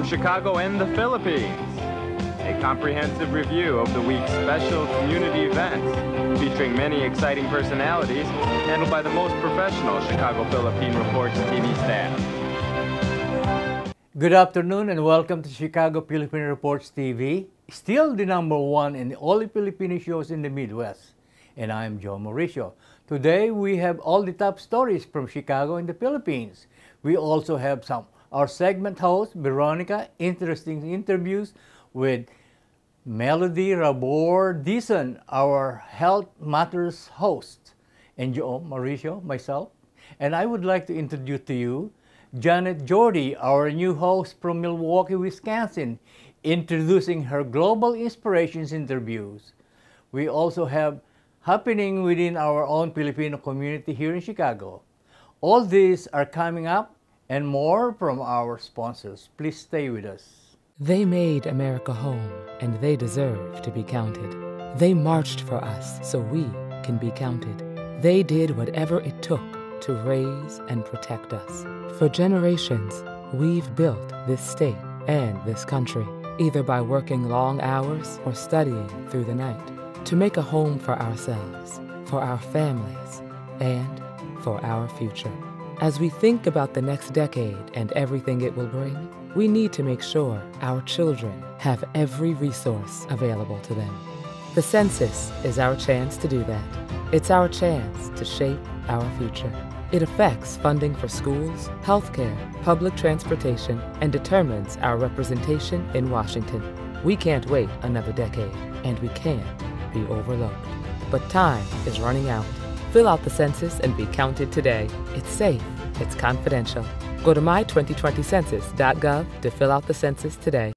from Chicago and the Philippines. A comprehensive review of the week's special community events featuring many exciting personalities handled by the most professional Chicago Philippine Reports TV staff. Good afternoon and welcome to Chicago Philippine Reports TV, still the #1 in all the Filipino shows in the Midwest. And I'm Joe Mauricio. Today we have all the top stories from Chicago and the Philippines. We also have our segment host, Veronica, interesting interviews with Melody Rabor Dizon, our Health Matters host, and Joe Mauricio, myself. And I would like to introduce to you Janet Jordy, our new host from Milwaukee, Wisconsin, introducing her Global Inspirations interviews. We also have happening within our own Filipino community here in Chicago. All these are coming up and more from our sponsors. Please stay with us. They made America home, and they deserve to be counted. They marched for us so we can be counted. They did whatever it took to raise and protect us. For generations, we've built this state and this country, either by working long hours or studying through the night, to make a home for ourselves, for our families, and for our future. As we think about the next decade and everything it will bring, we need to make sure our children have every resource available to them. The census is our chance to do that. It's our chance to shape our future. It affects funding for schools, healthcare, public transportation, and determines our representation in Washington. We can't wait another decade, and we can't be overlooked. But time is running out. Fill out the census and be counted today. It's safe. It's confidential. Go to my2020census.gov to fill out the census today.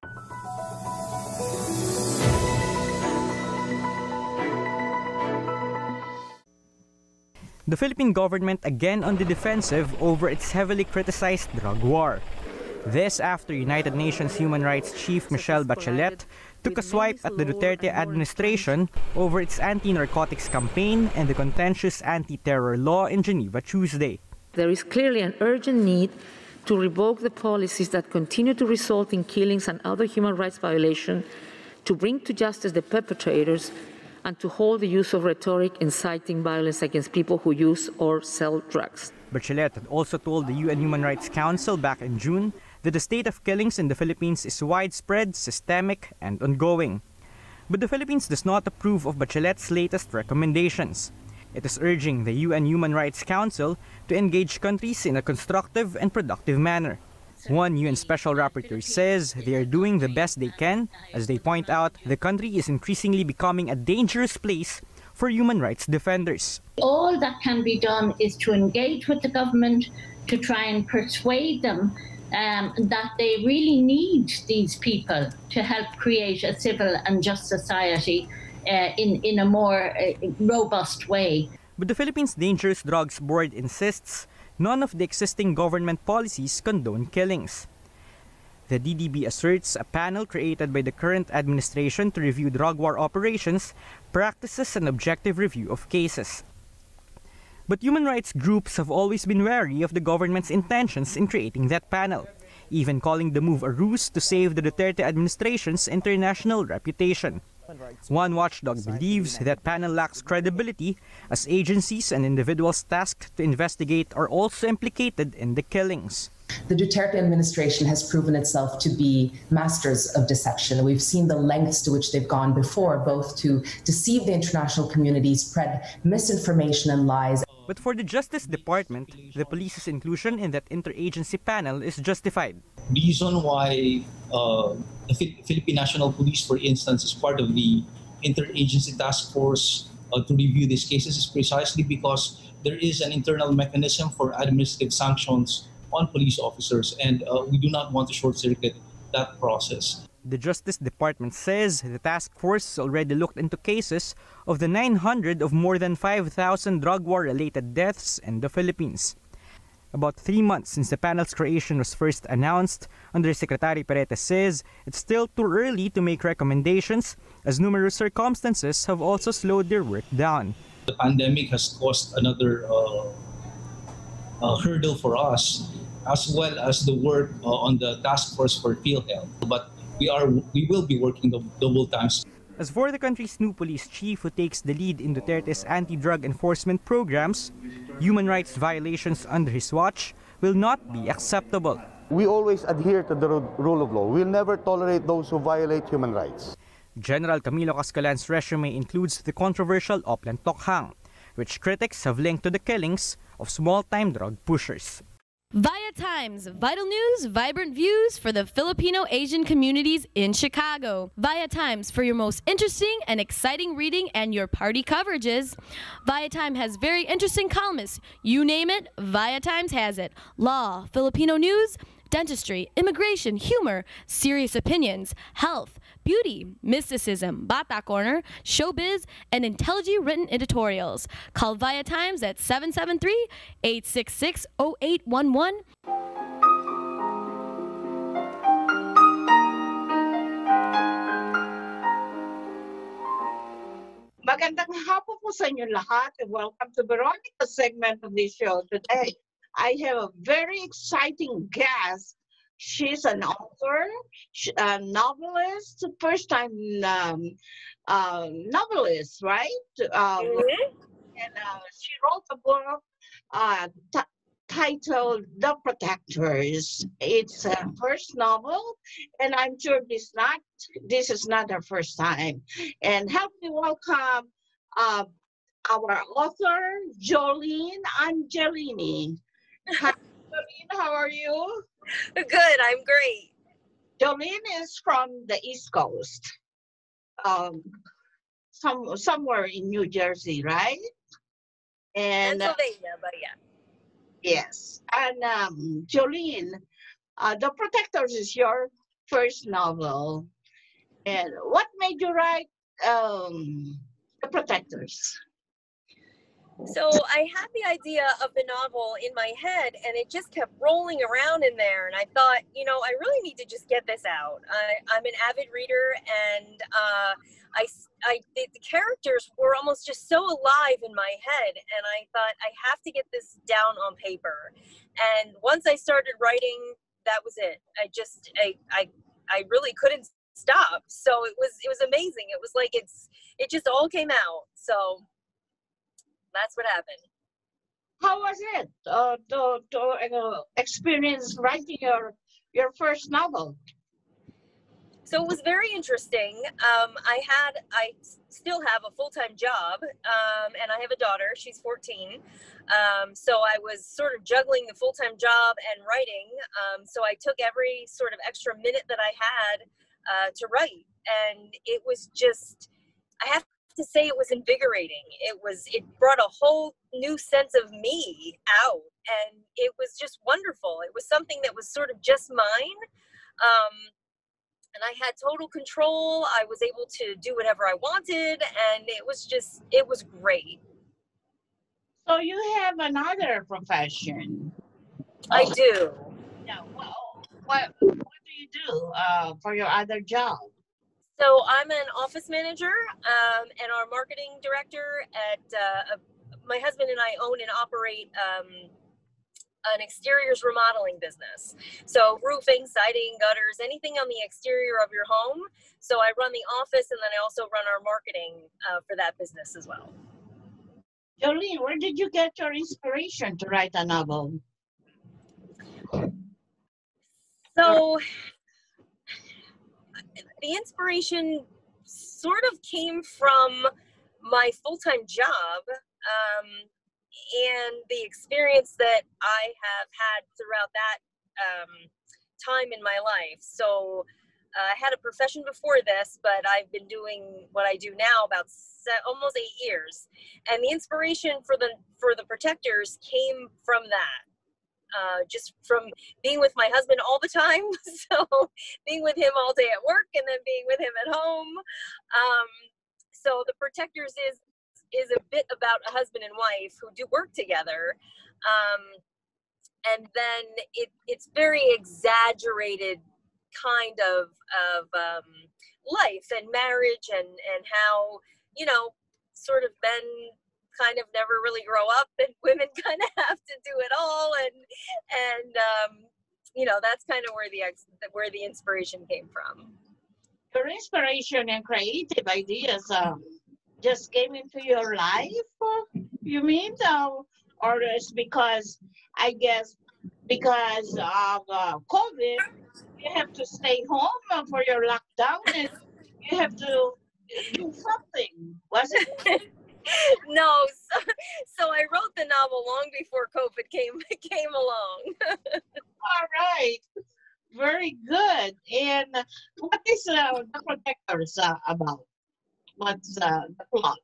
The Philippine government again on the defensive over its heavily criticized drug war. This after United Nations Human Rights Chief Michelle Bachelet took a swipe at the Duterte administration over its anti-narcotics campaign and the contentious anti-terror law in Geneva Tuesday. There is clearly an urgent need to revoke the policies that continue to result in killings and other human rights violations, to bring to justice the perpetrators, and to hold the use of rhetoric inciting violence against people who use or sell drugs. Bachelet had also told the UN Human Rights Council back in June that the state of killings in the Philippines is widespread, systemic, and ongoing. But the Philippines does not approve of Bachelet's latest recommendations. It is urging the UN Human Rights Council to engage countries in a constructive and productive manner. One UN Special Rapporteur says they are doing the best they can. As they point out, the country is increasingly becoming a dangerous place for human rights defenders. All that can be done is to engage with the government, to try and persuade them that they really need these people to help create a civil and just society in a more robust way. But the Philippines Dangerous Drugs Board insists none of the existing government policies condone killings. The DDB asserts a panel created by the current administration to review drug war operations practices an objective review of cases. But human rights groups have always been wary of the government's intentions in creating that panel, even calling the move a ruse to save the Duterte administration's international reputation. One watchdog believes that panel lacks credibility as agencies and individuals tasked to investigate are also implicated in the killings. The Duterte administration has proven itself to be masters of deception. We've seen the lengths to which they've gone before, both to deceive the international community, spread misinformation and lies. But for the Justice Department, the police's inclusion in that interagency panel is justified. Reason why the Philippine National Police, for instance, is part of the interagency task force to review these cases is precisely because there is an internal mechanism for administrative sanctions on police officers, and we do not want to short-circuit that process. The Justice Department says the task force has already looked into cases of the 900 of more than 5,000 drug war-related deaths in the Philippines. About 3 months since the panel's creation was first announced, Undersecretary Cprtv says it's still too early to make recommendations as numerous circumstances have also slowed their work down. The pandemic has caused another hurdle for us as well as the work on the task force for field health. But we will be working double times. As for the country's new police chief who takes the lead in Duterte's anti-drug enforcement programs, human rights violations under his watch will not be acceptable. We always adhere to the rule of law. We'll never tolerate those who violate human rights. General Camilo Cascalan's resume includes the controversial Oplan Tokhang, which critics have linked to the killings of small-time drug pushers. Via Times, vital news, vibrant views for the Filipino Asian communities in Chicago. Via Times for your most interesting and exciting reading and your party coverages. Via Times has very interesting columnists. You name it, Via Times has it. Law, Filipino news, dentistry, immigration, humor, serious opinions, health, beauty, mysticism, Bata Corner, showbiz, and intelligently written editorials. Call Via Times at 773-866-0811. Magandang hapon po sa inyo lahat and welcome to Veronica's segment of this show today. I have a very exciting guest. She's an author, a novelist, first-time novelist, right? And she wrote a book titled The Protectors. It's her first novel, and I'm sure this is not her first time. And help me welcome our author, Jolene Angelini. Hi, Jolene, how are you? Good, I'm great. Jolene is from the East Coast, somewhere in New Jersey, right? And Pennsylvania, but yeah. Yes, and Jolene, The Protectors is your first novel. And what made you write The Protectors? So I had the idea of the novel in my head and it just kept rolling around in there. And I thought, you know, I really need to just get this out. I'm an avid reader and the characters were almost just so alive in my head. And I thought I have to get this down on paper. And once I started writing, that was it. I really couldn't stop. So it was amazing. It was like it just all came out. So that's what happened. How was it to experience writing your first novel? So it was very interesting. I still have a full-time job, and I have a daughter. She's 14. So I was sort of juggling the full-time job and writing. So I took every sort of extra minute that I had to write, and it was just, I have to say it was invigorating. It brought a whole new sense of me out, and it was just wonderful. It was something that was sort of just mine, and I had total control. I was able to do whatever I wanted, and it was great. So you have another profession. I do. Yeah. Well, what do you do for your other job? So I'm an office manager and our marketing director at my husband and I own and operate an exteriors remodeling business. So roofing, siding, gutters, anything on the exterior of your home. So I run the office and then I also run our marketing for that business as well. Jolene, where did you get your inspiration to write a novel? So the inspiration sort of came from my full-time job and the experience that I have had throughout that time in my life. So I had a profession before this, but I've been doing what I do now about almost 8 years. And the inspiration for the Protectors came from that. Just from being with my husband all the time, so being with him all day at work and then being with him at home. So The Protectors is a bit about a husband and wife who do work together, and then it's very exaggerated kind of life and marriage and how, you know, sort of men kind of never really grow up, and women kind of have to do it all, and you know, that's kind of where the inspiration came from. Your inspiration and creative ideas just came into your life, you mean? Or it's because, I guess, because of COVID, you have to stay home for your lockdown and you have to do something, was it? No, so I wrote the novel long before COVID came along. All right. Very good. And what is The Protectors about? What's the plot?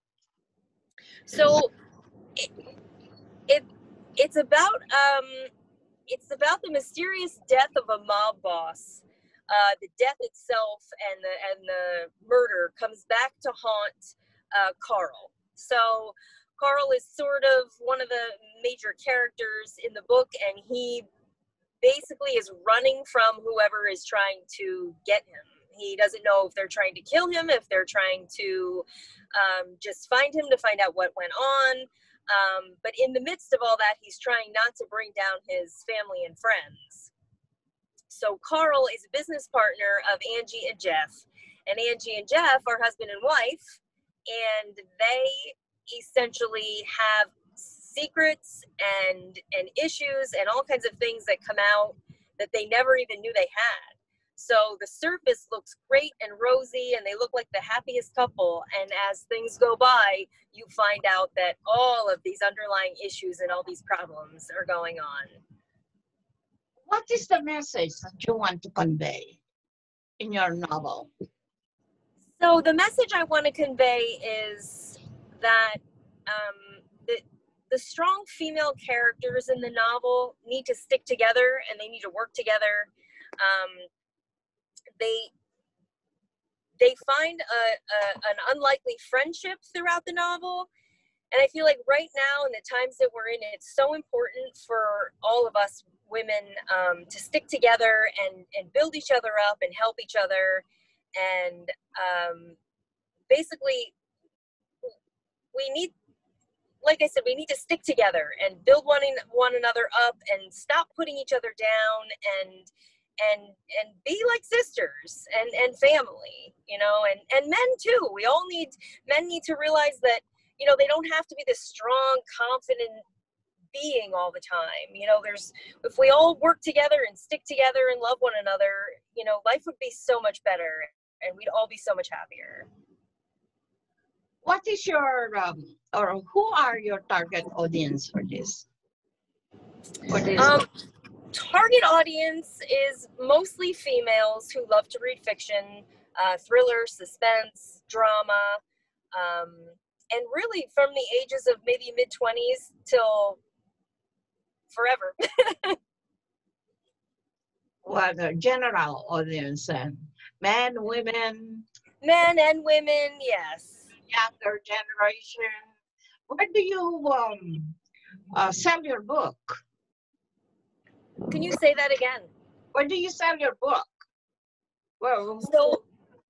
So it's about the mysterious death of a mob boss. The death itself and the murder comes back to haunt Carl. So Carl is sort of one of the major characters in the book, and he basically is running from whoever is trying to get him. He doesn't know if they're trying to kill him, if they're trying to just find him to find out what went on. But in the midst of all that, he's trying not to bring down his family and friends. So Carl is a business partner of Angie and Jeff. And Angie and Jeff are husband and wife, and they essentially have secrets and issues and all kinds of things that come out that they never even knew they had. So the surface looks great and rosy, and they look like the happiest couple. And as things go by, you find out that all of these underlying issues and all these problems are going on. What is the message that you want to convey in your novel? So the message I want to convey is that the strong female characters in the novel need to stick together, and they need to work together. They find an unlikely friendship throughout the novel. And I feel like right now, in the times that we're in, it's so important for all of us women to stick together and build each other up and help each other. And basically, we need, like I said, we need to stick together and build one another up and stop putting each other down and be like sisters and family, you know, and men too. Men need to realize that, you know, they don't have to be this strong, confident being all the time. You know, if we all work together and stick together and love one another, you know, life would be so much better and we'd all be so much happier. What is your, or who are your target audience for this? Target audience is mostly females who love to read fiction, thriller, suspense, drama, and really from the ages of maybe mid-20s till forever. What a general audience, men, women? Men and women, yes. Younger generation. Where do you sell your book? Can you say that again? Where do you sell your book? Well, so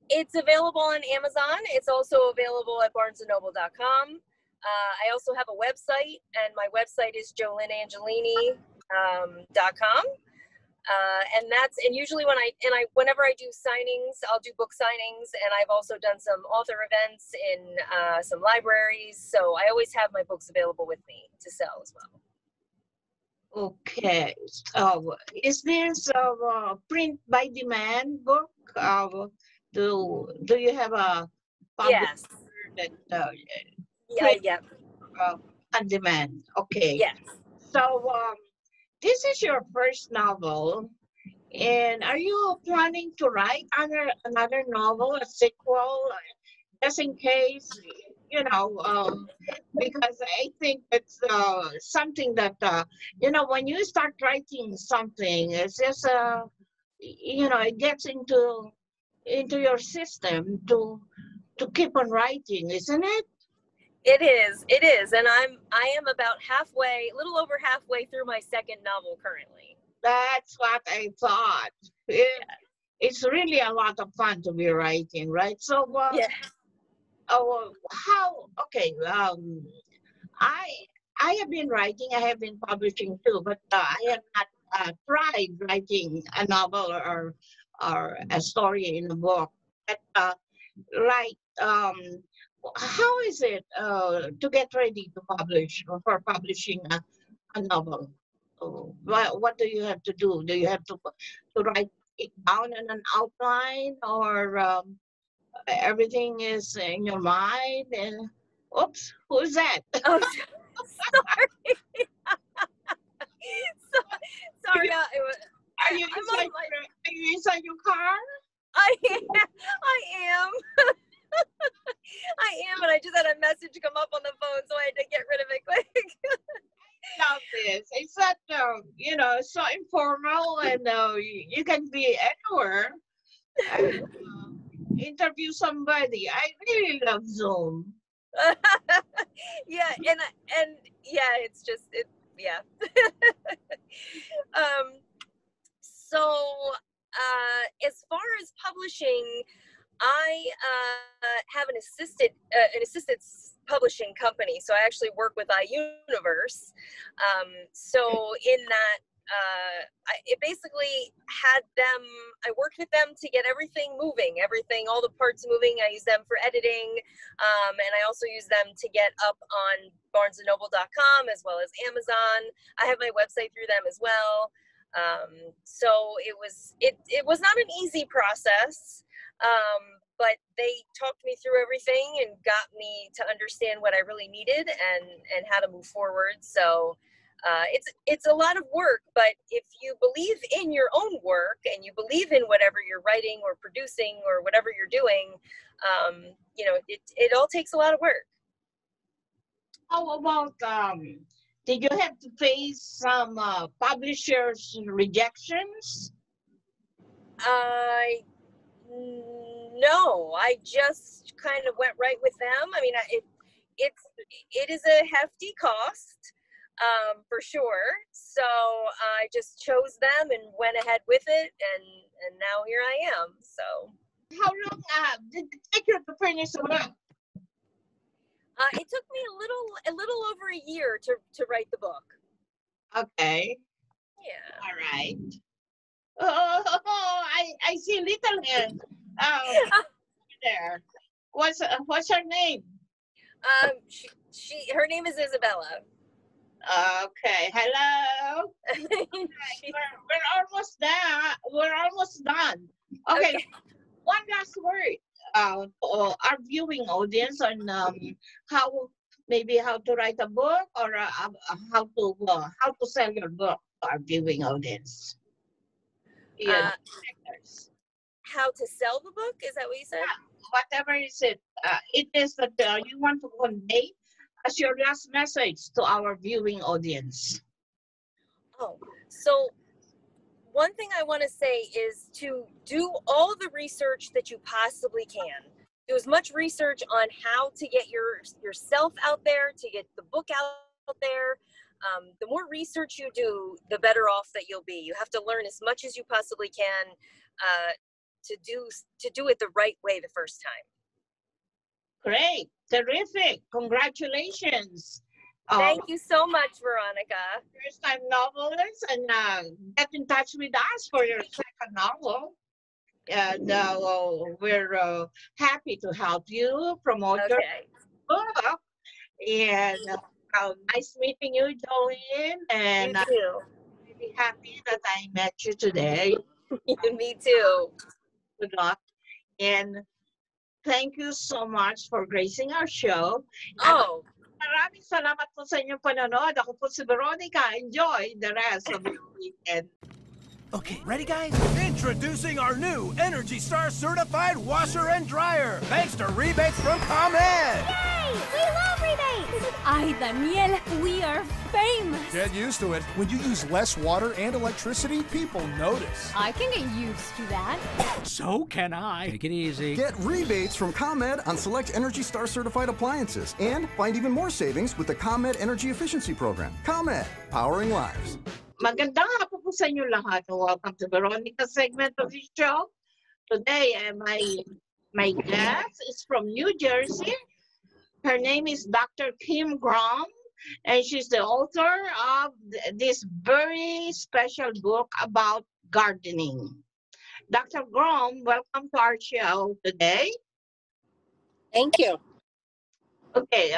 it's available on Amazon. It's also available at barnesandnoble.com. I also have a website, and my website is jolynnangelini.com. And usually whenever I do signings, I'll do book signings, and I've also done some author events in some libraries. So I always have my books available with me to sell as well. Okay. So is this a print by demand book? Do you have a yes that yeah on demand? Okay. Yes. So this is your first novel, and are you planning to write another novel, a sequel, just in case? You know, because I think it's something that, you know, when you start writing something, it's just, you know, it gets into your system to keep on writing, isn't it? It is. And I am about a little over halfway through my second novel currently. That's what I thought. It's really a lot of fun to be writing, right? So, yeah. Oh, how? Okay. I have been writing. I have been publishing too, but I have not tried writing a novel or a story in a book. But right, how is it to get ready to publish or for publishing a novel? What do you have to do? Do you have to write it down in an outline, or everything is in your mind? And oops, who's that? Oh, sorry. Sorry. Are you inside your car? I am. I am, and I just had a message come up on the phone, so I had to get rid of it quick. Love this. It's not, so informal, and you can be anywhere and interview somebody. I really love Zoom. Yeah, and yeah, it's just yeah. So as far as publishing, I have an assisted publishing company, so I actually work with iUniverse. So in that, it basically had them. I worked with them to get everything moving, all the parts moving. I use them for editing, and I also use them to get up on BarnesandNoble.com as well as Amazon. I have my website through them as well. So it was not an easy process. But they talked me through everything and got me to understand what I really needed and how to move forward. So it's a lot of work, but if you believe in your own work and you believe in whatever you're writing or producing or whatever you're doing, it all takes a lot of work. How about, did you have to face some publishers' rejections? No, I just kind of went right with them. I mean, it is a hefty cost, for sure. So I just chose them and went ahead with it, and now here I am. So how long did it take you to finish the book? It took me a little over a year to write the book. Okay. Yeah. All right. Oh, I see little hand. There. What's her name? Her name is Isabella. Okay. Hello. We're almost there. We're almost done. Okay. One last word. Our viewing audience on how to write a book, or how to sell your book to our viewing audience. Yeah. How to sell the book? Is that what you said? Yeah, whatever is it is that you want to convey as your last message to our viewing audience. Oh, so one thing I want to say is to do all the research that you possibly can. Do as much research on how to get yourself out there, to get the book out there. The more research you do, the better off that you'll be. You have to learn as much as you possibly can to do it the right way the first time. Great, terrific, congratulations. Thank you so much, Veronica. First-time novelist, and get in touch with us for your second novel. And we're happy to help you promote your book. And nice meeting you, Jolene. And you too. I'm really happy that I met you today. Me too. Good luck. And thank you so much for gracing our show. Oh. Maraming salamat po sa inyong panonood. Ako po si Veronica. Enjoy the rest of your weekend. Okay, ready guys? Introducing our new Energy Star certified washer and dryer. Thanks to rebates from ComEd. Yay! We love rebates! Ay, Daniel, we are famous. Get used to it. When you use less water and electricity, people notice. I can get used to that. So can I. Take it easy. Get rebates from ComEd on select Energy Star certified appliances and find even more savings with the ComEd Energy Efficiency Program. ComEd, powering lives. Magandang hapon po sa inyo lahat. Welcome to Veronica's segment of the show. Today, my guest is from New Jersey. Her name is Dr. Kim Grom. and she's the author of this very special book about gardening. Dr. Grom, welcome to our show today. Thank you. Okay,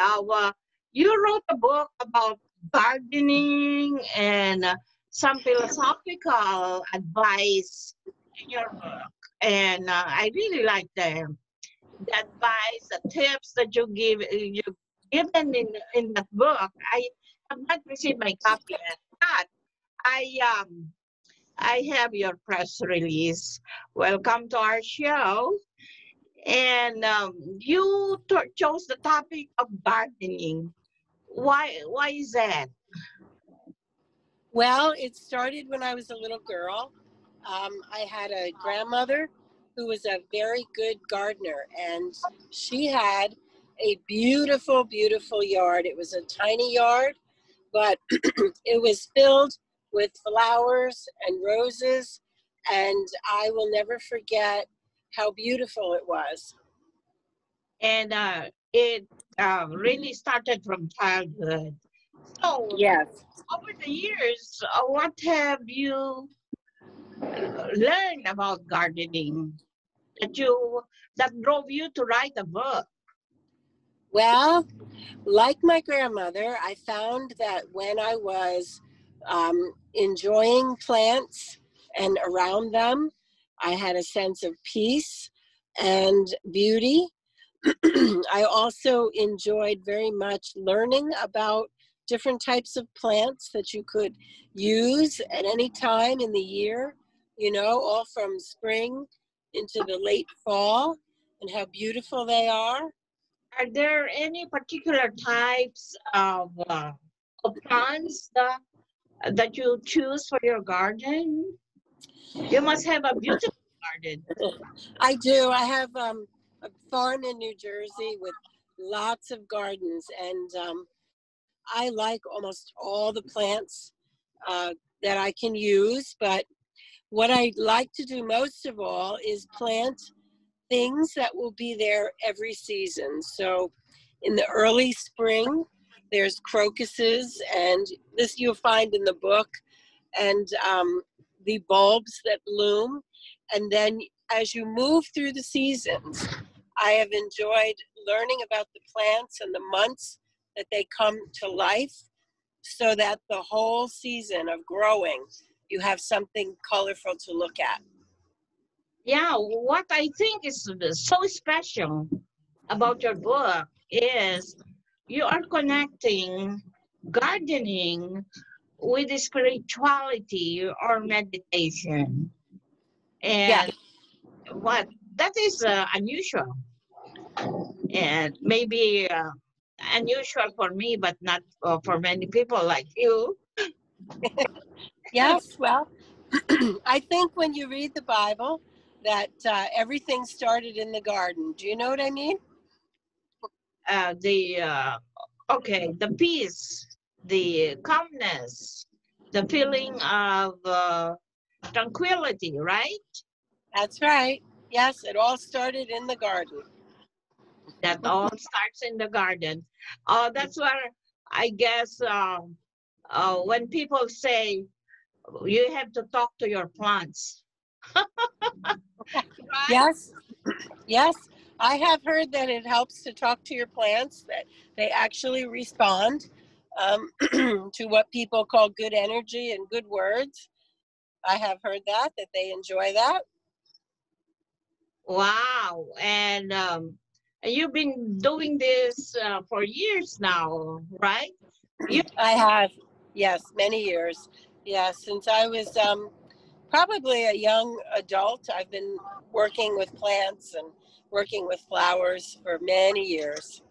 you wrote a book about gardening and some philosophical advice in your book, and I really like the advice, the tips that you given in that book. I have not received my copy yet, but I have your press release. Welcome to our show. And you chose the topic of gardening. Why is that? Well, it started when I was a little girl. I had a grandmother who was a very good gardener, and she had a beautiful, beautiful yard. It was a tiny yard, but it was filled with flowers and roses, and I will never forget how beautiful it was. And it really started from childhood. So, yes, over the years, what have you learned about gardening that drove you to write a book? Well, like my grandmother, I found that when I was enjoying plants and around them, I had a sense of peace and beauty. I also enjoyed very much learning about different types of plants that you could use at any time in the year, all from spring into the late fall, and how beautiful they are. Are there any particular types of plants that you choose for your garden? You must have a beautiful garden. I do. I have a farm in New Jersey with lots of gardens, and I like almost all the plants that I can use, but what I like to do most of all is plant things that will be there every season. So in the early spring, there's crocuses, and this you'll find in the book, and the bulbs that bloom. And then as you move through the seasons, I have enjoyed learning about the plants and the months that they come to life, so that the whole season of growing, you have something colorful to look at. Yeah, what I think is so special about your book is you are connecting gardening with spirituality or meditation. And that is unusual. And maybe unusual for me, but not for many people like you. Yes, well, I think when you read the Bible that everything started in the garden. Do you know what I mean? The peace, the calmness, the feeling of tranquility, right? That's right. Yes, it all started in the garden. That all starts in the garden. That's where I guess when people say you have to talk to your plants. Right? Yes. I have heard that it helps to talk to your plants, that they actually respond to what people call good energy and good words. I have heard that they enjoy that. Wow. And you've been doing this for years now, right? I have, yes, many years. Yes, since I was probably a young adult, I've been working with plants and working with flowers for many years.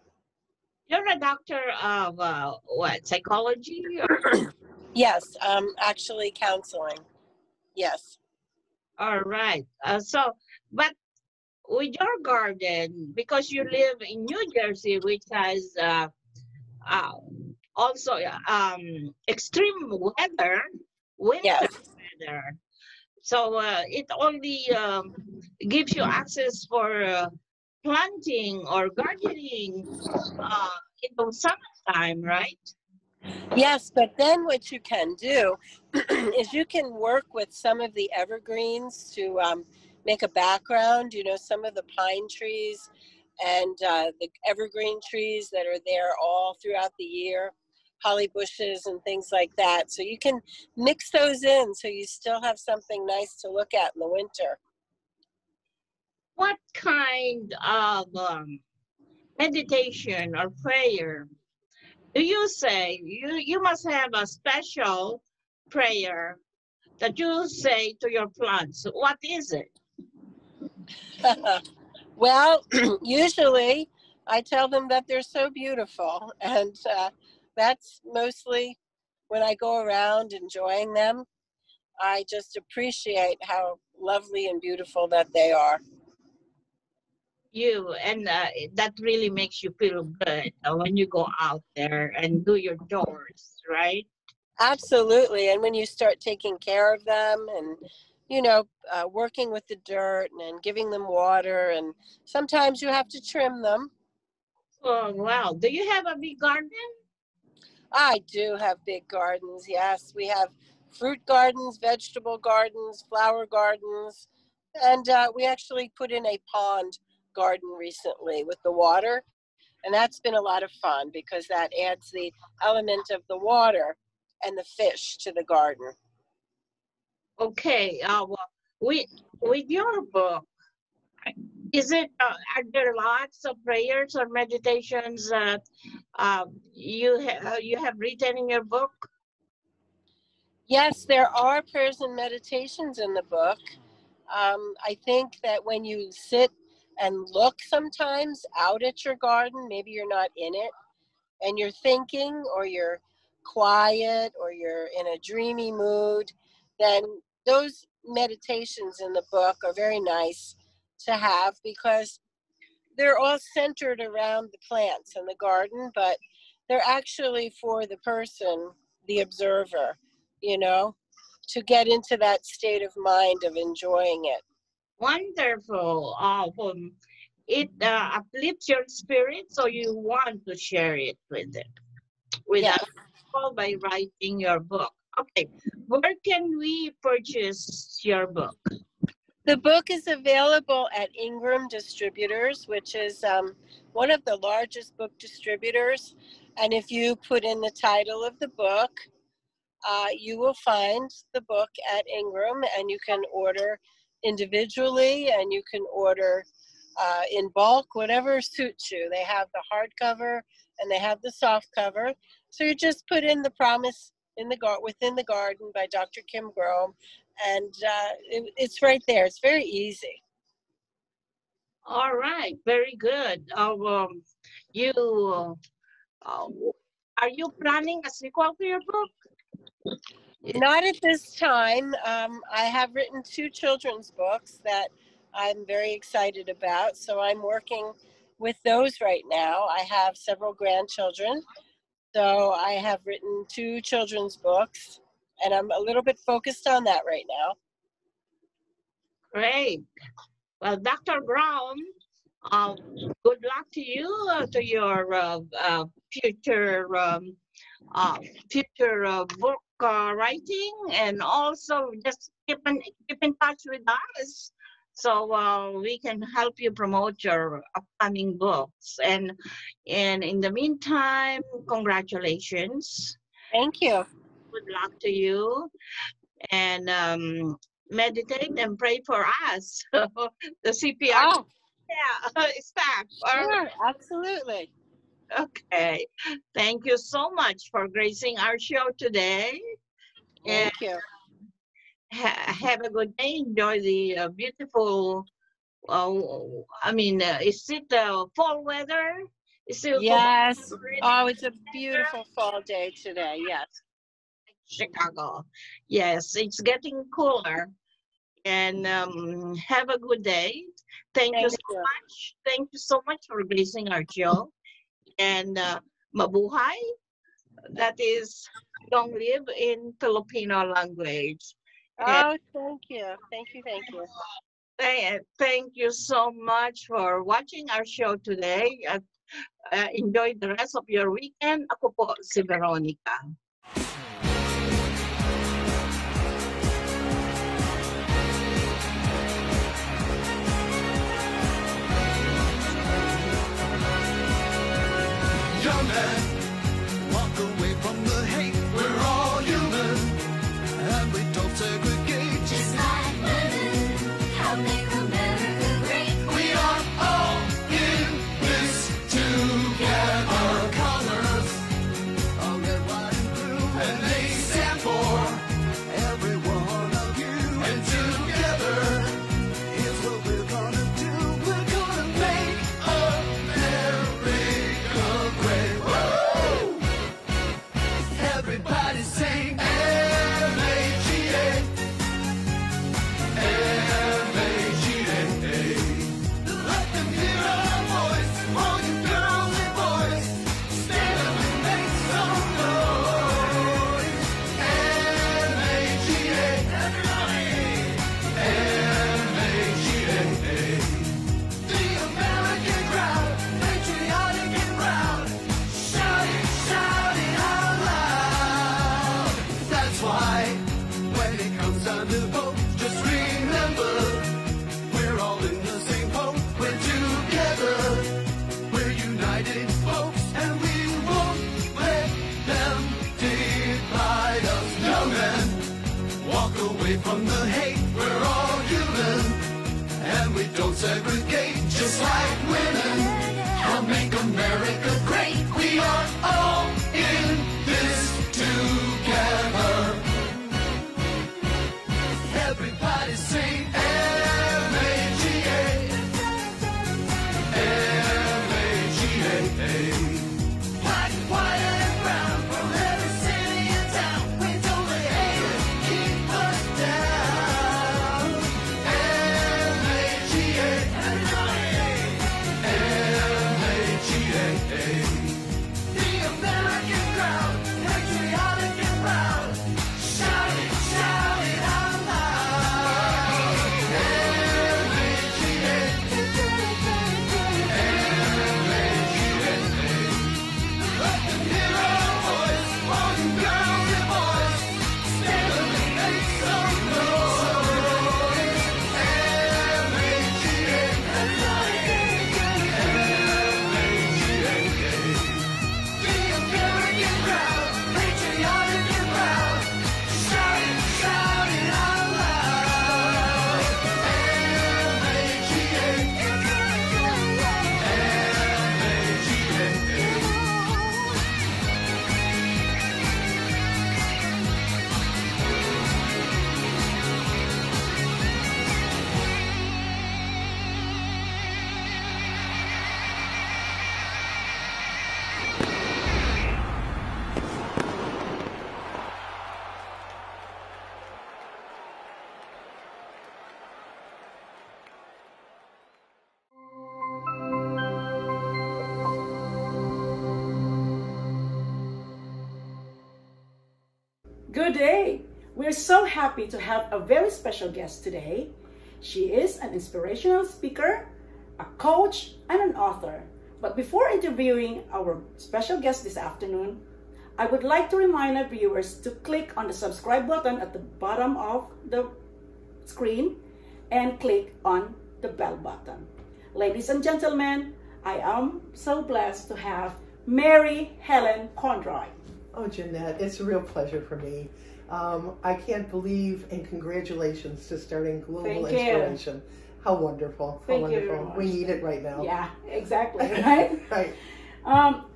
You're a doctor of what, psychology? Yes, actually counseling. Yes. All right. But with your garden, because you live in New Jersey, which has also extreme weather, winter weather. So it only gives you access for planting or gardening in the summertime, right? Yes, but then what you can do is you can work with some of the evergreens to make a background, you know, some of the pine trees and the evergreen trees that are there all throughout the year, holly bushes and things like that. So you can mix those in so you still have something nice to look at in the winter. What kind of meditation or prayer do you say? You must have a special prayer that you say to your plants. What is it? Well, usually I tell them that they're so beautiful, and that's mostly when I go around enjoying them. I just appreciate how lovely and beautiful that they are. And that really makes you feel good when you go out there and do your chores, right? Absolutely. And when you start taking care of them and, you know, working with the dirt and giving them water, and sometimes you have to trim them. Oh, wow. Do you have a big garden? I do have big gardens, yes. We have fruit gardens, vegetable gardens, flower gardens, and we actually put in a pond garden recently with the water. And that's been a lot of fun because that adds the element of the water and the fish to the garden. Okay. Well, with your book, is it? Are there lots of prayers or meditations that you have written in your book? Yes, there are prayers and meditations in the book. I think that when you sit and look sometimes out at your garden, maybe you're not in it, and you're thinking, or you're quiet, or you're in a dreamy mood, then those meditations in the book are very nice to have because they're all centered around the plants in the garden, but they're actually for the person, the observer, you know, to get into that state of mind of enjoying it. Wonderful. It uplifts your spirit, so you want to share it with Yeah. us all by writing your book. Okay, where can we purchase your book? The book is available at Ingram Distributors, which is one of the largest book distributors. And if you put in the title of the book, you will find the book at Ingram, and you can order individually and you can order in bulk, whatever suits you. They have the hardcover and they have the soft cover. So you just put in The Promise in the Within the Garden by Dr. Kim Grome, and it's right there. It's very easy. All right, very good. You are you planning a sequel to your book? Not at this time. I have written 2 children's books that I'm very excited about, so I'm working with those right now. I have several grandchildren, so I have written 2 children's books, and I'm a little bit focused on that right now. Great. Well, Dr. Brown, good luck to you, to your future book writing, and also just keep in touch with us so we can help you promote your upcoming books. And in the meantime, congratulations. Thank you. Good luck to you, and meditate and pray for us, the CPR staff. Sure, absolutely. Okay. Thank you so much for gracing our show today. Thank you. Have a good day. Enjoy the beautiful, is it fall weather? Is it Yes. Oh, it's a beautiful fall day today. Yes. Chicago. Yes, it's getting cooler. And have a good day. Thank you so much. Thank you so much for gracing our show. And mabuhay, that is long live in Filipino language. Oh, thank you. Thank you. Thank you. Thank you so much for watching our show today. enjoy the rest of your weekend. Ako po si Veronica. Young man, walk away from the hate. We're all human, and we don't segregate. Just like women, help make America great. We are all in this together. Colors are red, white, and blue, and they stand for every one of you. And together, here's what we're gonna do. We're gonna make America great. Woo! Everybody sing M-A-G-A. M-A-G-A. Let them hear our voice, all you girls and boys. Stand up and make some noise. M-A-G-A. Everybody. M-A-G-A. The American crowd, patriotic and proud. Shout it out loud. That's why when it comes time to vote, just remember we're all in the same boat. We're together, we're united folks, and we won't let them divide us. Young men, walk away from the hate. We're all human, and we don't segregate. Just like women, help make America great. We are all in this together. Everybody sing M-A-G-A. M-A-G-A. Black, white, and brown from every city and town. We don't let haters keep us down. M-A-G-A. Everybody. M-A-G-A. The American crowd, patriotic and proud. Shout it out loud. M-A-G-A. M-A-G-A. Let them hear our voice, all you girls and boys. Stand up and make some noise. M-A-G-A. Everybody. M-A-G-A. The American crowd, patriotic and proud. Shout it out loud. M-A-G-A. M-A-G-A. Good day! We're so happy to have a very special guest today. She is an inspirational speaker, a coach, and an author. But before interviewing our special guest this afternoon, I would like to remind our viewers to click on the subscribe button at the bottom of the screen and click on the bell button. Ladies and gentlemen, I am so blessed to have Mary Helen Conroy. Oh, Jeanette, it's a real pleasure for me. I can't believe, and congratulations to starting Global Inspiration. How wonderful. How wonderful. We need it right now. Yeah, exactly, right? Right.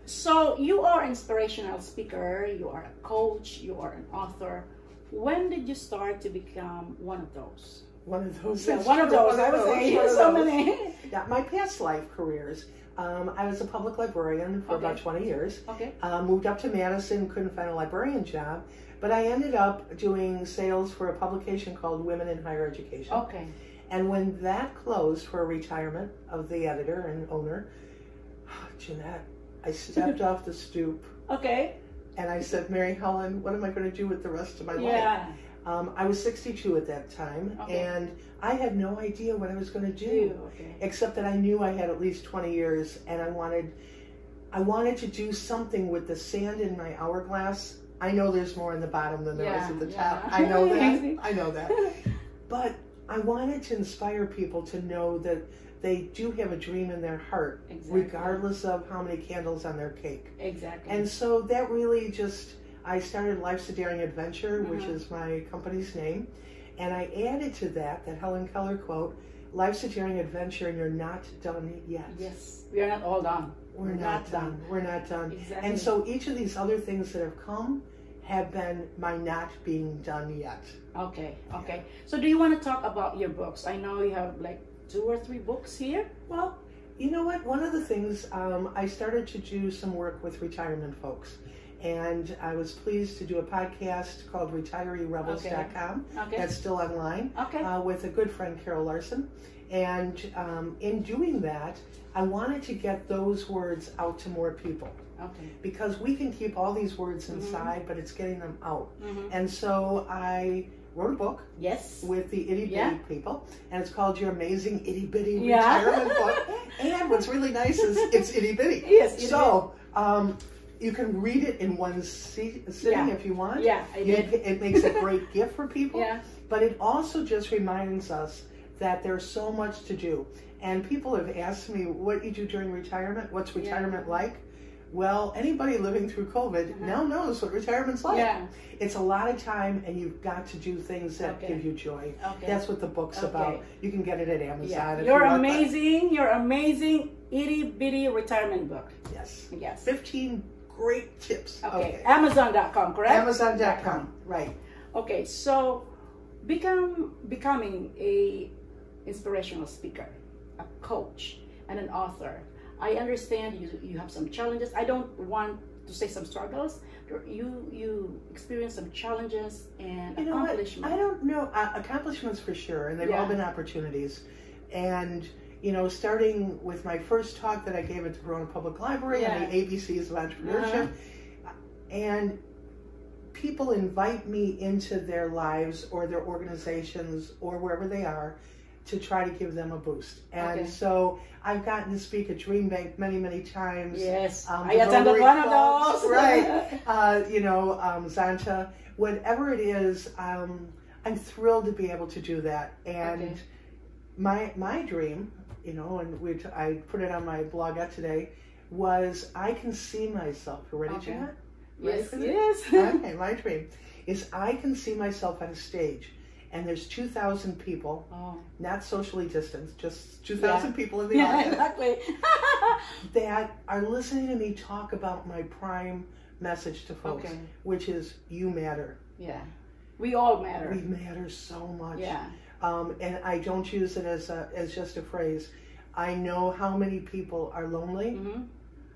So you are an inspirational speaker, you are a coach, you are an author. When did you start to become one of those? One of those. Yeah, one of those. I would say so many. Yeah, my past life careers. I was a public librarian for about 20 years. Okay. Moved up to Madison, couldn't find a librarian job, but I ended up doing sales for a publication called Women in Higher Education. Okay. And when that closed for retirement of the editor and owner, Jeanette, I stepped off the stoop. Okay. And I said, Mary Helen, what am I going to do with the rest of my Yeah. life? I was 62 at that time, and I had no idea what I was going to do, except that I knew I had at least 20 years, and I wanted I wanted to do something with the sand in my hourglass. I know there's more in the bottom than there is at the top. I know that. I know that. But I wanted to inspire people to know that they do have a dream in their heart, regardless of how many candles on their cake. Exactly. And so that really just, I started Life's a Daring Adventure, which is my company's name, and I added to that Helen Keller quote, "Life's a daring adventure and you're not done yet." Yes, we are not all done. We're not done. We're not done. Exactly. And so each of these other things that have come have been my not being done yet. Okay, okay. So do you want to talk about your books? I know you have like 2 or 3 books here. Well, you know what? One of the things, I started to do some work with retirement folks. And I was pleased to do a podcast called RetireeRebels.com. Okay. That's still online. Okay. With a good friend, Carol Larson. And in doing that, I wanted to get those words out to more people. Okay. Because we can keep all these words inside, but it's getting them out. And so I wrote a book. Yes. With the itty bitty people, and it's called Your Amazing Itty Bitty Retirement Book. And what's really nice is it's itty bitty. Yes. So you can read it in one sitting if you want. Yeah, I did. It makes a great gift for people. Yeah. But it also just reminds us that there's so much to do. And people have asked me what you do during retirement. What's retirement like? Well, anybody living through COVID now knows what retirement's like. Yeah. It's a lot of time, and you've got to do things that give you joy. That's what the book's about. You can get it at Amazon. Yeah. If Your you want amazing itty bitty retirement book. Yes. Yes. 15 great tips. Okay. Amazon.com, correct? Amazon.com. Right. Okay. So, becoming a inspirational speaker, a coach, and an author. I understand you have some challenges. I don't want to say some struggles. You experience some challenges and accomplishments. I don't know. Accomplishments for sure, and they've all been opportunities. And, you know, starting with my first talk that I gave at the Corona Public Library on the ABCs of Entrepreneurship, and people invite me into their lives or their organizations or wherever they are to try to give them a boost. And so I've gotten to speak at Dream Bank many, many times. Yes, I attended one of those. Right. You know, Zanta, whatever it is, I'm thrilled to be able to do that. And my dream, you know, and I put it on my blogette today, was I can see myself. You ready, Janet? Yes, Okay, my dream is I can see myself on a stage, and there's 2,000 people, not socially distanced, just 2,000 people in the audience that are listening to me talk about my prime message to folks, which is you matter. Yeah, we all matter. We matter so much. Yeah. And I don't use it as just a phrase. I know how many people are lonely.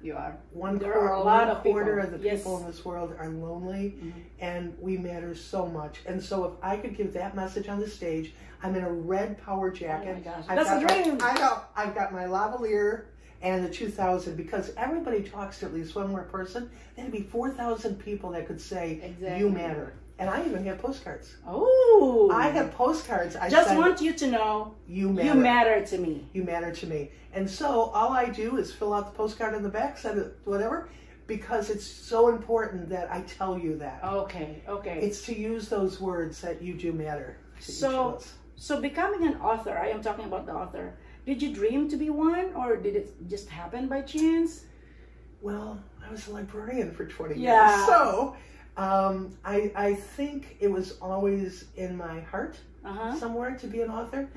You are. There are a lot of quarter of the people in this world are lonely, and we matter so much. And so if I could give that message on the stage, I'm in a red power jacket. Oh my gosh. That's a dream. I know. I've got my lavalier and the 2,000, because everybody talks to at least one more person. There'd be 4,000 people that could say, you matter. And I even have postcards. Oh. I have postcards. I just want you to know you matter to me. You matter to me. And so all I do is fill out the postcard on the back, send it, whatever, because it's so important that I tell you that. Okay. It's to use those words that you do matter to each of us. So becoming an author, I am talking about the author. Did you dream to be one, or did it just happen by chance? Well, I was a librarian for 20 years. So I think it was always in my heart somewhere to be an author.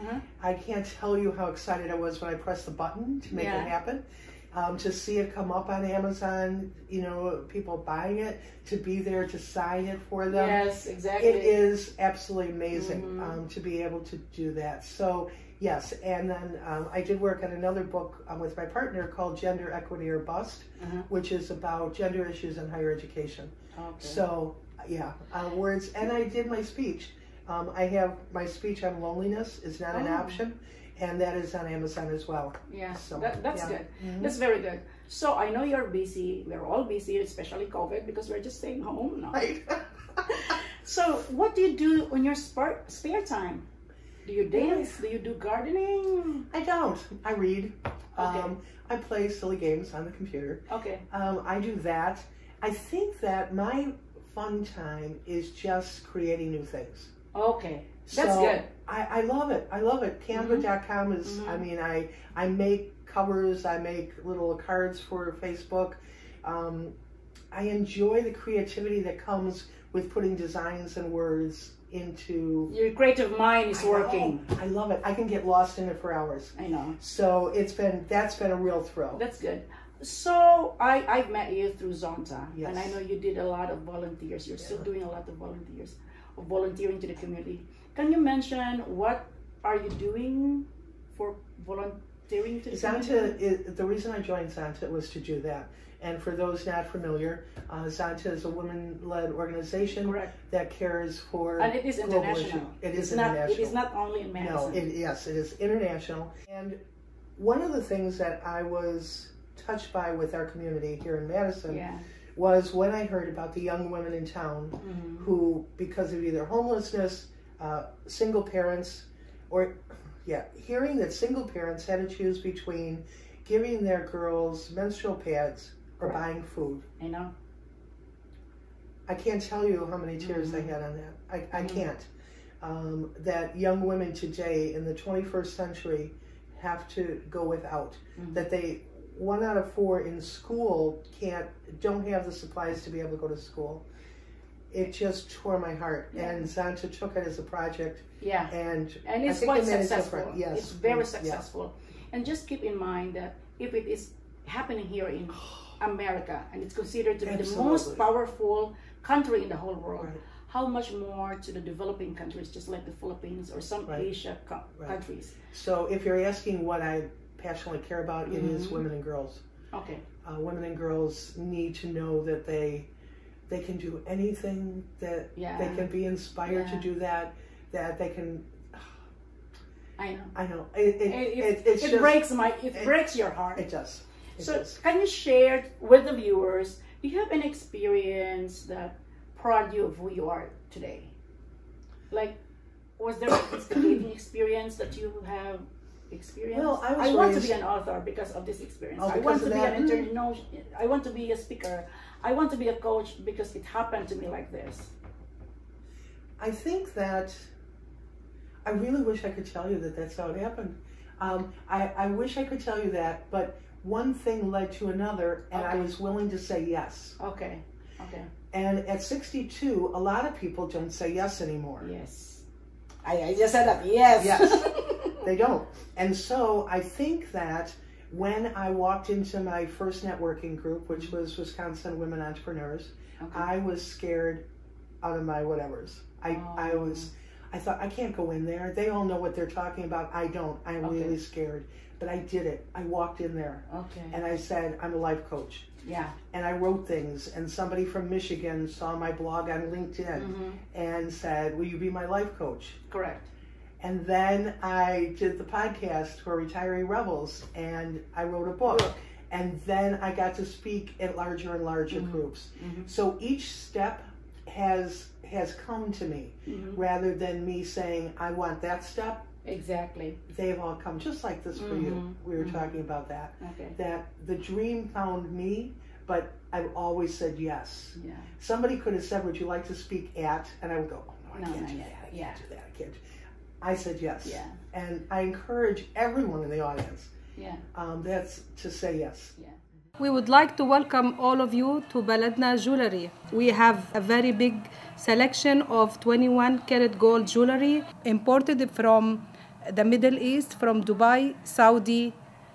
I can't tell you how excited I was when I pressed the button to make it happen. To see it come up on Amazon, you know, people buying it, to be there to sign it for them. Yes, exactly. It is absolutely amazing to be able to do that. So, yes, and then I did work on another book with my partner called Gender Equity or Bust, which is about gender issues in higher education. So, yeah, words. And I did my speech. I have my speech on loneliness is not an option. And that is on Amazon as well. Yeah, so, that's good. That's very good. So I know you're busy. We're all busy, especially COVID, because we're just staying home now. Right. So what do you do on your spare time? Do you dance? Do you do gardening? I don't. I read. Okay. I play silly games on the computer. Okay. I do that. I think that my fun time is just creating new things. Okay. That's So, good. I love it. I love it. Canva.com is, Mhm. I mean, I make covers, I make little cards for Facebook. I enjoy the creativity that comes with putting designs and words into... Your creative mind is working. I love it. I can get lost in it for hours. I know. So that's been a real thrill. That's good. So I've met you through Zonta, Yes. and I know you did a lot of volunteers. You're still doing a lot of volunteering to the community. Can you mention what are you doing for volunteering to the community? The reason I joined Zonta was to do that. And for those not familiar, Zonta is a women-led organization that cares for And it is global international. issues. It is not, international. It is not only in Madison. No, yes, it is international. And one of the things that I was touched by with our community here in Madison was when I heard about the young women in town who, because of either homelessness, single parents, or hearing that single parents had to choose between giving their girls menstrual pads or buying food. I know. I can't tell you how many tears I had on that. I can't. That young women today in the 21st century have to go without. That 1 out of 4 in school don't have the supplies to be able to go to school. It just tore my heart. And Zonta took it as a project. Yeah. And it's I think quite it made it successful. different. Yes. It's very successful. And just keep in mind that if it is happening here in America, and it's considered to be the most powerful country in the whole world, how much more to the developing countries, just like the Philippines or some Asia countries. So if you're asking what I passionately care about, it is women and girls. Okay. Women and girls need to know that they can do anything, that they can be inspired to do that they can... I know. I know. It breaks your heart. It does. So can you share with the viewers, do you have an experience that proud you of who you are today? Like, was there an instigating experience that you have experienced? Well, I want to be an author because of this experience. I want to be I want to be a speaker. I want to be a coach because it happened to me like this. I think that I really wish I could tell you that that's how it happened. I wish I could tell you that, but one thing led to another, and I was willing to say yes. Okay. Okay. And at 62, a lot of people don't say yes anymore. Yes. I just said that. Yes. Yes. They don't. And so I think that when I walked into my first networking group, which was Wisconsin Women Entrepreneurs, I was scared out of my whatevers. I thought, I can't go in there. They all know what they're talking about. I don't. I'm really scared. But I did it. I walked in there. Okay. And I said, I'm a life coach. Yeah. And I wrote things. And somebody from Michigan saw my blog on LinkedIn and said, will you be my life coach? Correct. And then I did the podcast for Retiree Rebels. And I wrote a book. And then I got to speak at larger and larger groups. So each step has come to me rather than me saying, I want that step. Exactly. They've all come just like this for you. We were talking about that. Okay. That the dream found me, but I've always said yes. Yeah. Somebody could have said, would you like to speak at? And I would go, oh, no, I can't do that. I Yeah. can't do that. I can't. I said yes. Yeah. And I encourage everyone in the audience that's to say yes. Yeah. We would like to welcome all of you to Baladna Jewelry. We have a very big selection of 21 karat gold jewelry imported from the Middle East, from Dubai, Saudi,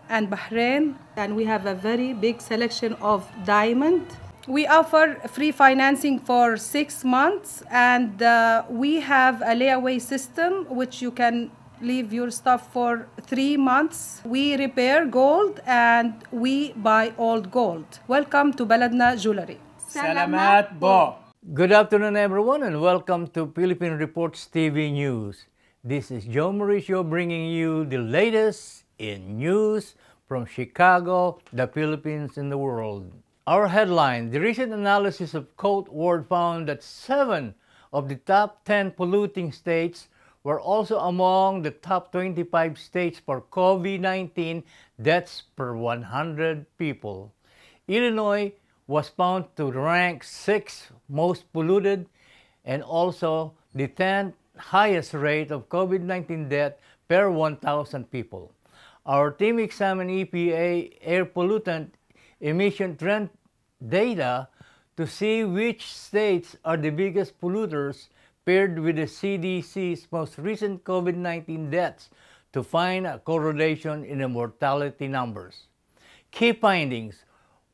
and Bahrain. And we have a very big selection of diamond. We offer free financing for 6 months, and we have a layaway system which you can leave your stuff for 3 months. We repair gold and we buy old gold. Welcome to Baladna Jewelry. Salamat po. Good afternoon, everyone, and welcome to Philippine Reports TV News. This is Joe Mauricio bringing you the latest in news from Chicago, the Philippines, and the world. Our headline: the recent analysis of Cote Ward found that 7 of the top 10 polluting states were also among the top 25 states for COVID-19 deaths per 100 people. Illinois was found to rank 6th most polluted and also the 10th highest rate of COVID-19 death per 1,000 people. Our team examined EPA air pollutant emission trend data to see which states are the biggest polluters paired with the CDC's most recent COVID-19 deaths to find a correlation in the mortality numbers. Key findings.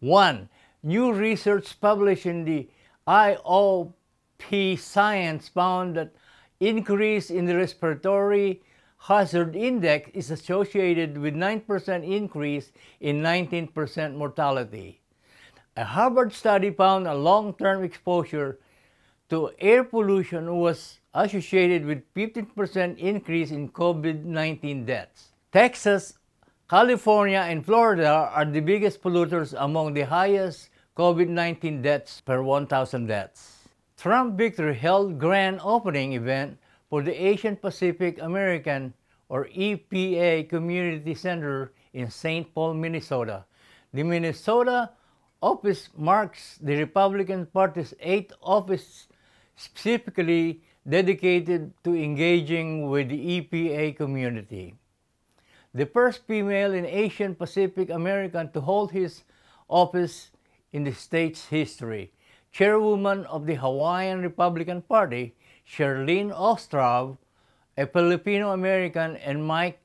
1. New research published in the IOP Science found that increase in the respiratory hazard index is associated with 9% increase in 19% mortality. A Harvard study found a long-term exposure to air pollution was associated with 15% increase in COVID-19 deaths. Texas, California, and Florida are the biggest polluters among the highest COVID-19 deaths per 1,000 deaths. Trump victory held grand opening event for the Asian Pacific American or EPA Community Center in St. Paul, Minnesota. The Minnesota office marks the Republican Party's 8th office specifically dedicated to engaging with the EPA community. The first female in Asian Pacific American to hold his office in the state's history. Chairwoman of the Hawaiian Republican Party, Sherlyn Ostrov, a Filipino American, and Mike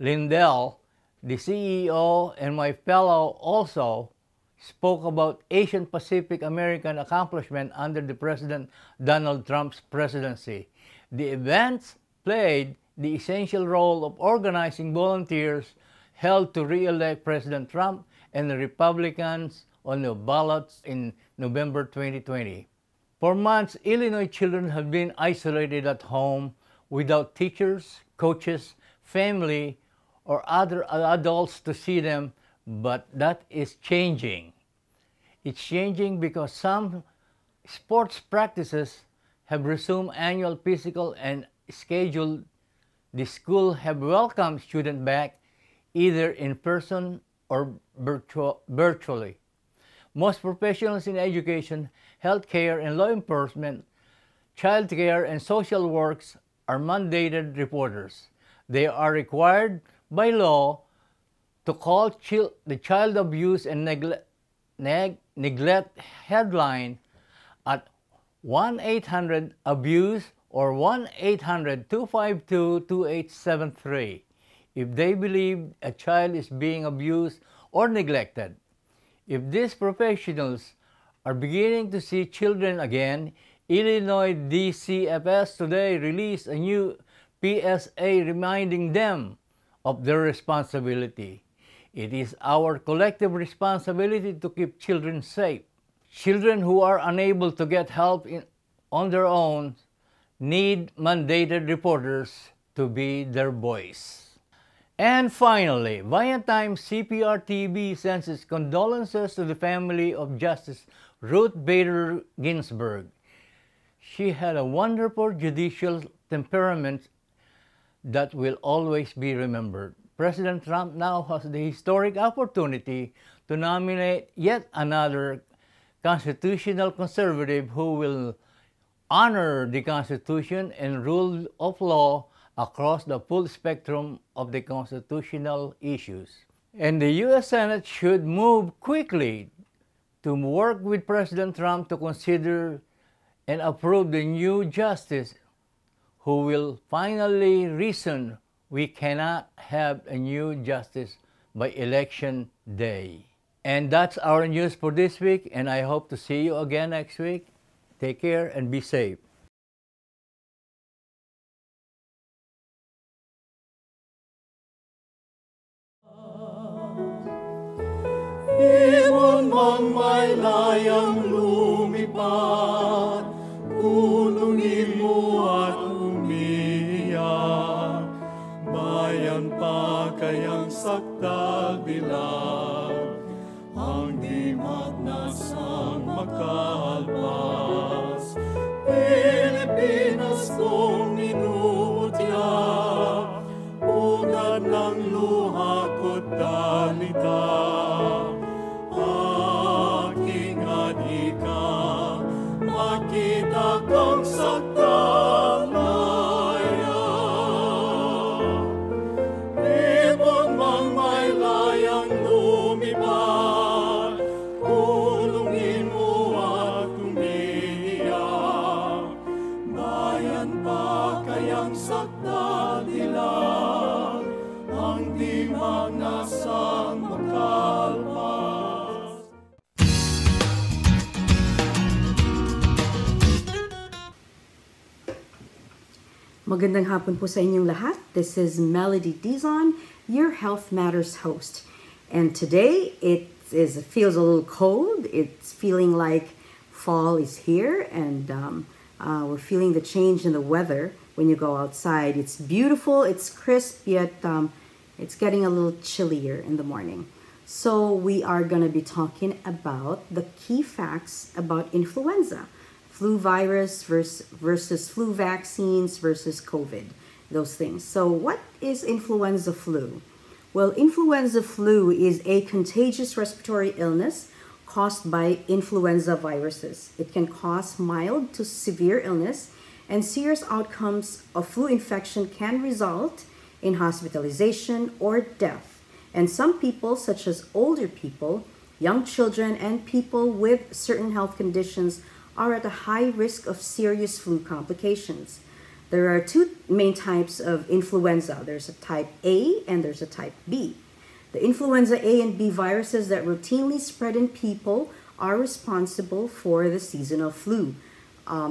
Lindell, the CEO, and my fellow also spoke about Asian Pacific American accomplishment under the President Donald Trump's presidency. The events played the essential role of organizing volunteers held to re-elect President Trump and the Republicans on the ballots in November 2020. For months, Illinois children have been isolated at home without teachers, coaches, family, or other adults to see them, but that is changing. It's changing because some sports practices have resumed annual physical and scheduled. The school have welcomed students back either in person or virtually. Most professionals in education, healthcare, and law enforcement, childcare, and social works are mandated reporters. They are required by law to call the child abuse and neglect headline at 1-800-ABUSE or 1-800-252-2873 if they believe a child is being abused or neglected. If these professionals are beginning to see children again, Illinois DCFS today released a new PSA reminding them of their responsibility. It is our collective responsibility to keep children safe. Children who are unable to get help on their own need mandated reporters to be their voice. And finally, Viatimes Cprtv sends its condolences to the family of Justice Ruth Bader Ginsburg. She had a wonderful judicial temperament that will always be remembered. President Trump now has the historic opportunity to nominate yet another constitutional conservative who will honor the Constitution and rule of law across the full spectrum of the constitutional issues. And the U.S. Senate should move quickly to work with President Trump to consider and approve the new justice who will finally reason we cannot have a new justice by election day. And that's our news for this week, and I hope to see you again next week. Take care and be safe. Ibon man may layang lumipad, kulungin mo at umiyak. Bayan pa kayang sakdal bilang, ang di magnasang makalpas. Pilipinas kong minuti Magandang hapon po sa inyong lahat. This is Melody Dizon, your Health Matters host. And today it feels a little cold. It's feeling like fall is here, and we're feeling the change in the weather when you go outside. It's beautiful, it's crisp, yet it's getting a little chillier in the morning. So we are going to be talking about the key facts about influenza. Flu virus versus flu vaccines versus COVID, those things. So what is influenza flu? Well, influenza flu is a contagious respiratory illness caused by influenza viruses. It can cause mild to severe illness, and serious outcomes of flu infection can result in hospitalization or death. And some people, such as older people, young children, and people with certain health conditions are at a high risk of serious flu complications. There are two main types of influenza. There's a type A and there's a type B. The influenza A and B viruses that routinely spread in people are responsible for the seasonal flu.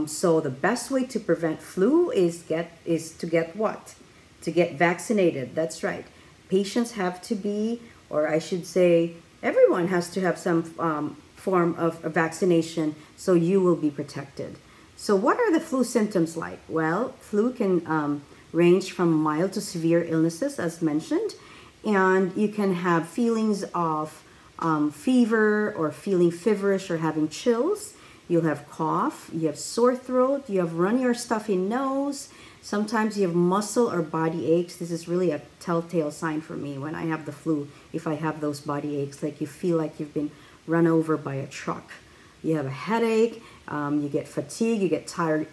So the best way to prevent flu is to get what? To get vaccinated. That's right. Patients have to be, or I should say, everyone has to have some form of vaccination, so you will be protected. So what are the flu symptoms like? Well, flu can range from mild to severe illnesses, as mentioned, and you can have feelings of fever or feeling feverish or having chills. You'll have cough, you have sore throat, you have runny or stuffy nose. Sometimes you have muscle or body aches. This is really a telltale sign for me when I have the flu. If I have those body aches, like you feel like you've been run over by a truck. You have a headache, you get fatigue, you get tired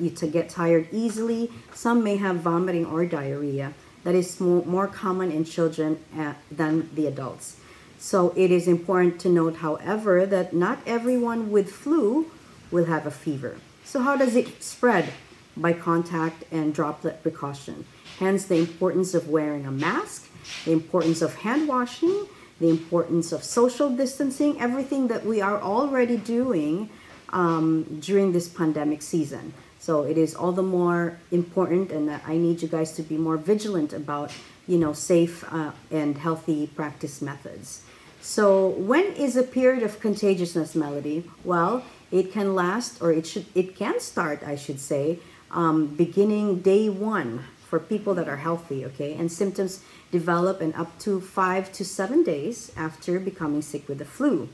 easily. Some may have vomiting or diarrhea. That is more common in children than the adults. So it is important to note, however, that not everyone with flu will have a fever. So how does it spread? By contact and droplet precaution. Hence the importance of wearing a mask, the importance of hand washing, the importance of social distancing, everything that we are already doing during this pandemic season. So it is all the more important, and I need you guys to be more vigilant about, safe and healthy practice methods. So when is a period of contagiousness, Melody? Well, it can last, or it can start, I should say, beginning day one for people that are healthy, okay? And symptoms develop in up to 5 to 7 days after becoming sick with the flu.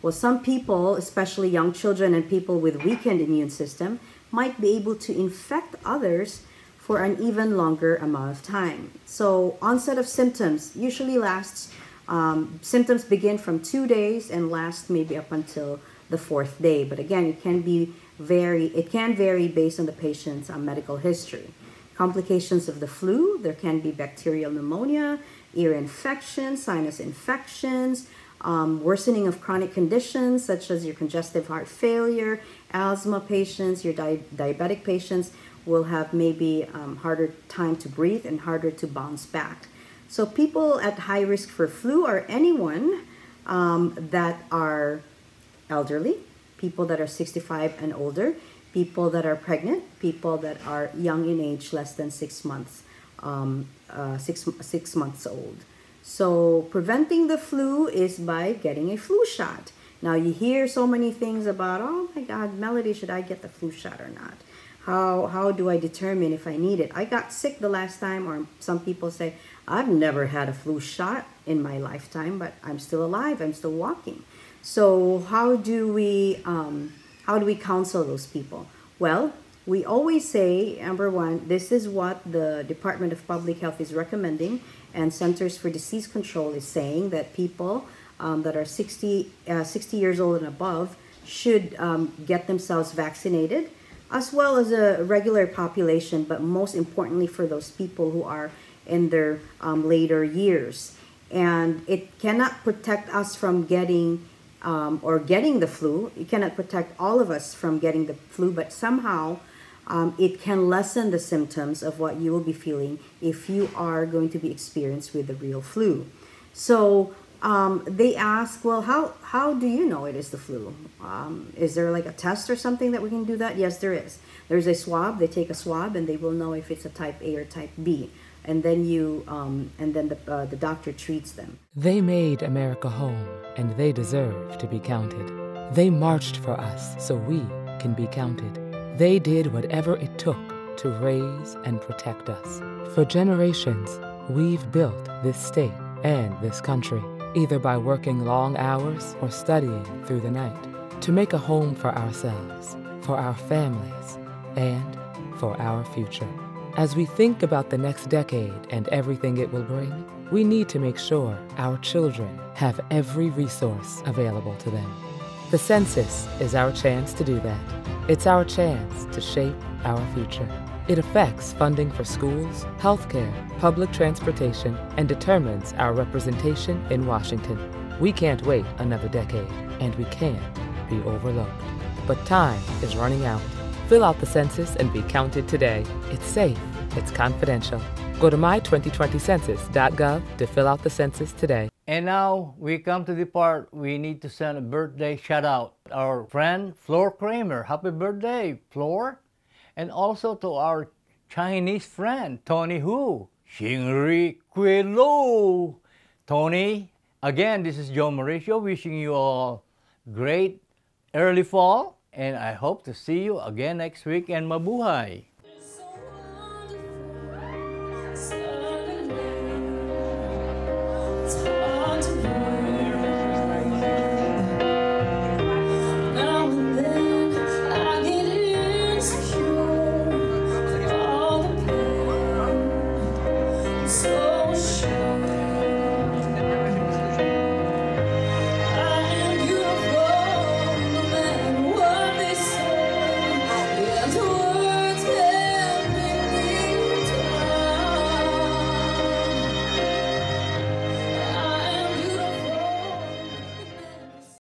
Well, some people, especially young children and people with weakened immune system, might be able to infect others for an even longer amount of time. So onset of symptoms usually lasts, symptoms begin from 2 days and last maybe up until the 4th day. But again, it can vary based on the patient's medical history. Complications of the flu, there can be bacterial pneumonia, ear infections, sinus infections, worsening of chronic conditions such as your congestive heart failure, asthma patients, your diabetic patients will have maybe harder time to breathe and harder to bounce back. So people at high risk for flu are anyone that are elderly, people that are 65 and older, people that are pregnant, people that are young in age, less than 6 months, 6 months old. So preventing the flu is by getting a flu shot. Now you hear so many things about, oh my God, Melody, should I get the flu shot or not? How do I determine if I need it? I got sick the last time, or some people say, I've never had a flu shot in my lifetime, but I'm still alive, I'm still walking. So how do we counsel those people? Well, we always say, number one, this is what the Department of Public Health is recommending, and Centers for Disease Control is saying that people that are 60 years old and above should get themselves vaccinated, as well as a regular population, but most importantly for those people who are in their later years. And it cannot protect us from getting the flu. It cannot protect all of us from getting the flu, but somehow it can lessen the symptoms of what you will be feeling if you are going to be experienced with the real flu. So They ask, well, how do you know it is the flu? Is there like a test or something that we can do that? Yes, there is. There's a swab. They take a swab and they will know if it's a type A or type B. And then the doctor treats them. They made America home, and they deserve to be counted. They marched for us so we can be counted. They did whatever it took to raise and protect us. For generations, we've built this state and this country, either by working long hours or studying through the night, to make a home for ourselves, for our families, and for our future. As we think about the next decade and everything it will bring, we need to make sure our children have every resource available to them. The census is our chance to do that. It's our chance to shape our future. It affects funding for schools, healthcare, public transportation, and determines our representation in Washington. We can't wait another decade, and we can't be overlooked. But time is running out. Fill out the census and be counted today. It's safe. It's confidential. Go to my2020census.gov to fill out the census today. And now we come to the part we need to send a birthday shout out. Our friend Flor Kramer. Happy birthday, Flor. And also to our Chinese friend, Tony Hu. Xingri Kui Lo. Tony, again, this is Joe Mauricio wishing you all great early fall. And I hope to see you again next week. And mabuhay!